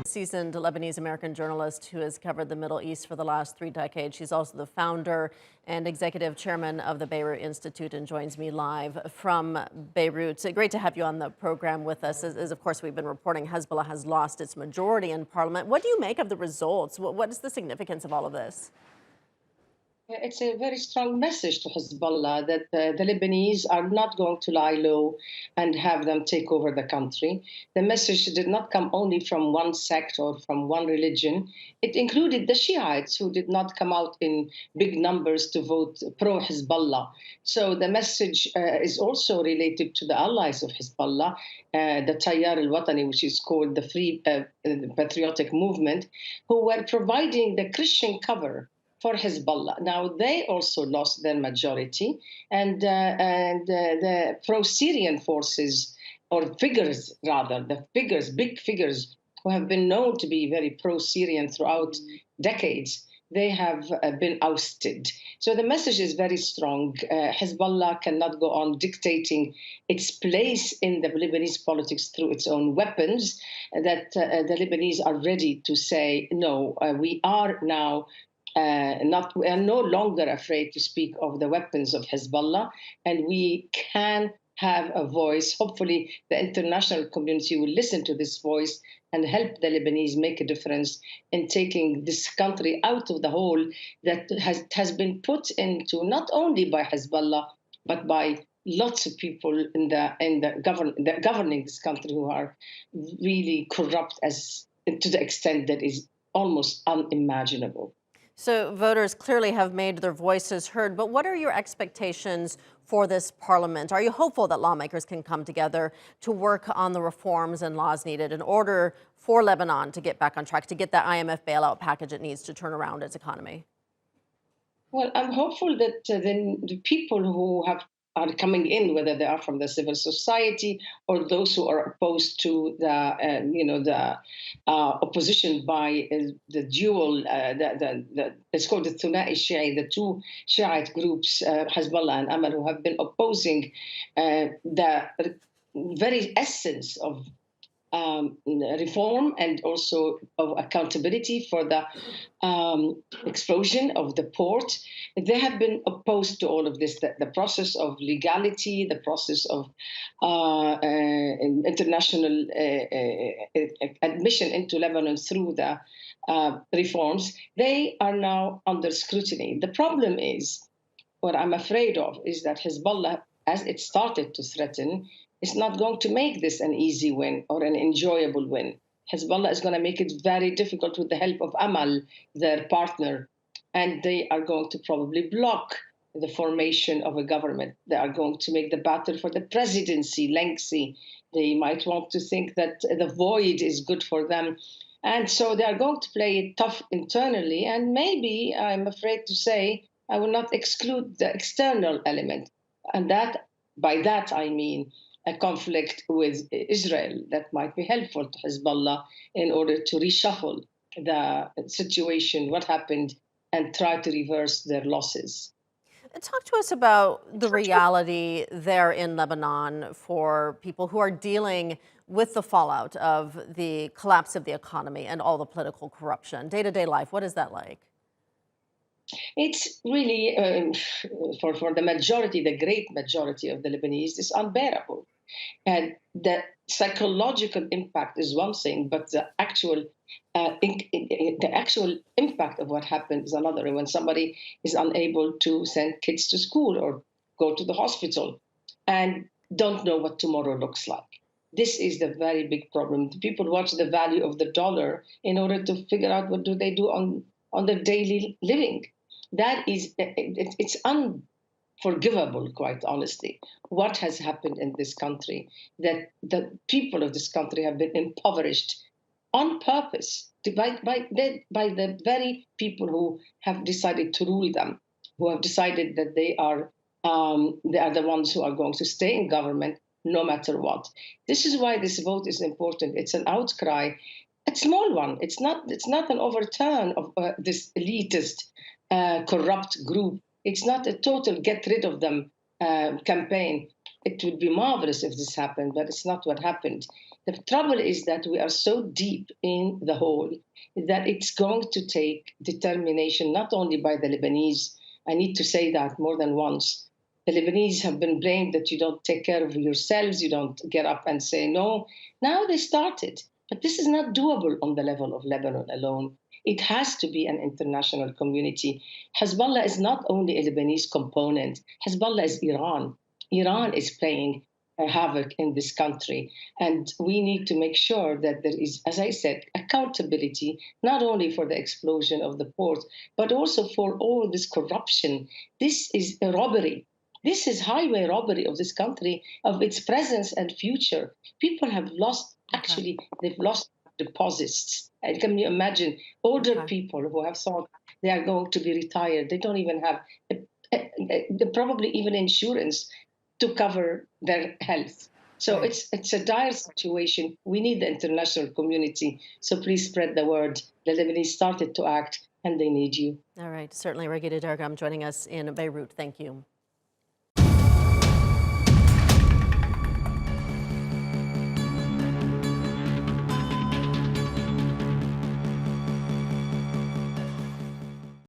Seasoned Lebanese-American journalist who has covered the Middle East for the last 3 decades. She's also the founder and executive chairman of the Beirut Institute and joins me live from Beirut. Great to have you on the program with us. As of course, we've been reporting Hezbollah has lost its majority in parliament. What do you make of the results? What is the significance of all of this? It's a very strong message to Hezbollah that the Lebanese are not going to lie low and have them take over the country. The message did not come only from one sect or from one religion. It included the Shiites, who did not come out in big numbers to vote pro-Hezbollah. So the message is also related to the allies of Hezbollah, the Tayyar al-Watani, which is called the Free Patriotic Movement, who were providing the Christian cover for Hezbollah. Now, they also lost their majority, and the pro-Syrian forces, or figures rather, big figures, who have been known to be very pro-Syrian throughout decades, they have been ousted. So the message is very strong. Hezbollah cannot go on dictating its place in the Lebanese politics through its own weapons, that the Lebanese are ready to say, no, we are now we are no longer afraid to speak of the weapons of Hezbollah, and we can have a voice. Hopefully, the international community will listen to this voice and help the Lebanese make a difference in taking this country out of the hole that has been put into not only by Hezbollah, but by lots of people in governing this country who are really corrupt to the extent that is almost unimaginable. So voters clearly have made their voices heard, but what are your expectations for this parliament? Are you hopeful that lawmakers can come together to work on the reforms and laws needed in order for Lebanon to get back on track, to get that IMF bailout package it needs to turn around its economy? Well, I'm hopeful that the people who are coming in, whether they are from the civil society or those who are opposed to the opposition by the dual, it's called the Thunai Shi'i, the two Shiite groups, Hezbollah and Amal, who have been opposing the very essence of reform and also of accountability for the explosion of the port. They have been opposed to all of this, the process of legality, the process of international admission into Lebanon through the reforms. They are now under scrutiny. The problem is, what I'm afraid of, is that Hezbollah, as it started to threaten, is not going to make this an easy win or an enjoyable win. Hezbollah is going to make it very difficult with the help of Amal, their partner, and they are going to probably block the formation of a government. They are going to make the battle for the presidency lengthy. They might want to think that the void is good for them. And so they are going to play it tough internally, and maybe, I'm afraid to say, I will not exclude the external element. And by that I mean a conflict with Israel that might be helpful to Hezbollah in order to reshuffle the situation, what happened, and try to reverse their losses. Talk to us about the reality there in Lebanon for people who are dealing with the fallout of the collapse of the economy and all the political corruption. Day-to-day life, what is that like? It's really, for the majority, the great majority of the Lebanese, is unbearable. And the psychological impact is one thing, but the actual impact of what happened is another. When somebody is unable to send kids to school or go to the hospital and don't know what tomorrow looks like. This is the very big problem. People watch the value of the dollar in order to figure out what do they do on their daily living. It's unforgivable, quite honestly, what has happened in this country, that the people of this country have been impoverished on purpose by the very people who have decided to rule them, who have decided that they are the ones who are going to stay in government no matter what. This is why this vote is important. It's an outcry, a small one. It's not an overturn of this elitist, corrupt group. It's not a total get rid of them campaign. It would be marvelous if this happened, but it's not what happened. The trouble is that we are so deep in the hole that it's going to take determination, not only by the Lebanese. I need to say that more than once. The Lebanese have been blamed that you don't take care of yourselves, you don't get up and say no. Now they started. But this is not doable on the level of Lebanon alone. It has to be an international community. Hezbollah is not only a Lebanese component, Hezbollah is Iran. Iran is playing havoc in this country. And we need to make sure that there is, as I said, accountability, not only for the explosion of the port, but also for all this corruption. This is a robbery. This is highway robbery of this country, of its presence and future. People have lost, actually, they've lost deposits. And can you imagine older people who have thought they are going to be retired? They don't even have probably even insurance to cover their health. So it's a dire situation. We need the international community. So please spread the word. The Lebanese started to act, and they need you. All right. Certainly, Raghida Dergham joining us in Beirut. Thank you.